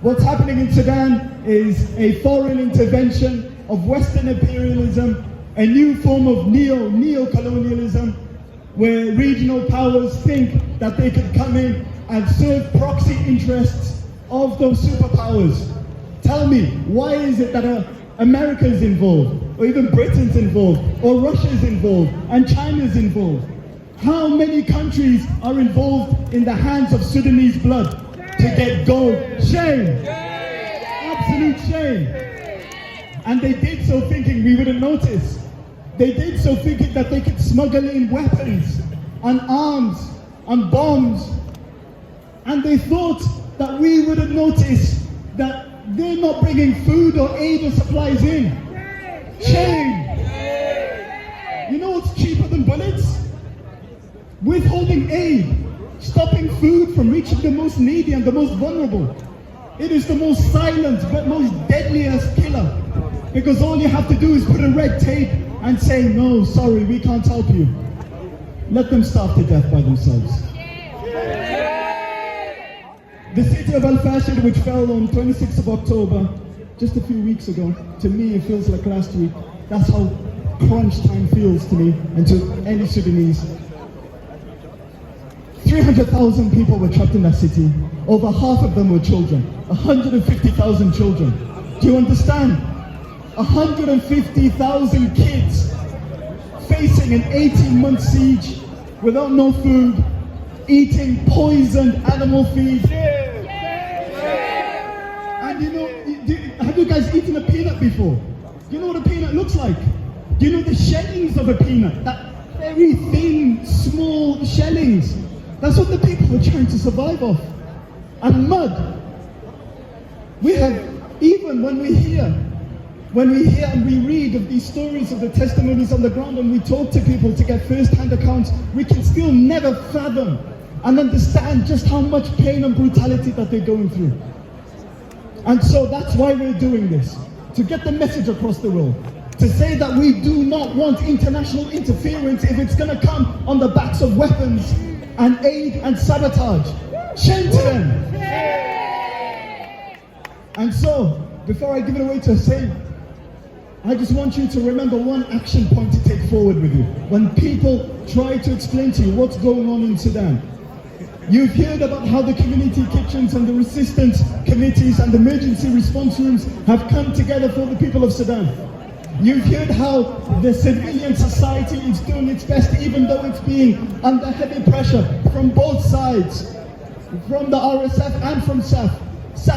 What's happening in Sudan is a foreign intervention of Western imperialism, a new form of neo-colonialism, where regional powers think that they could come in and serve proxy interests of those superpowers. Tell me, why is it that America is involved, or even Britain's involved, or Russia's involved, and China's involved? How many countries are involved in the hands of Sudanese blood to get gold? Shame! Absolute shame! And they did so thinking we wouldn't notice. They did so thinking that they could smuggle in weapons and arms and bombs. And they thought that we wouldn't notice that they're not bringing food or aid or supplies in. Shame! You know what's cheaper than bullets? Withholding aid, stopping food from reaching the most needy and the most vulnerable. It is the most silent but most deadliest killer, because all you have to do is put a red tape and say, no, sorry, we can't help you. Let them starve to death by themselves. The city of el-Fasher, which fell on 26th of October, just a few weeks ago, to me it feels like last week. That's how crunch time feels to me and to any Sudanese. 300,000 people were trapped in that city. Over half of them were children. 150,000 children. Do you understand? 150,000 kids facing an 18-month siege without no food, eating poisoned animal feed. And you know, have you guys eaten a peanut before? Do you know what a peanut looks like? Do you know the shellings of a peanut? That very thin, small shellings. That's what the people were trying to survive off. And mud. We have, even when we hear and we read of these stories of the testimonies on the ground, and we talk to people to get first-hand accounts, we can still never fathom and understand just how much pain and brutality that they're going through. And so that's why we're doing this, to get the message across the world, to say that we do not want international interference if it's going to come on the backs of weapons and aid and sabotage. Shame to them. And so, before I give it away to Hussein, I just want you to remember one action point to take forward with you. When people try to explain to you what's going on in Sudan, you've heard about how the community kitchens and the resistance committees and emergency response rooms have come together for the people of Sudan. You've heard how the civilian society is doing its best, even though it's being under heavy pressure from both sides, from the RSF and from SAF. SAF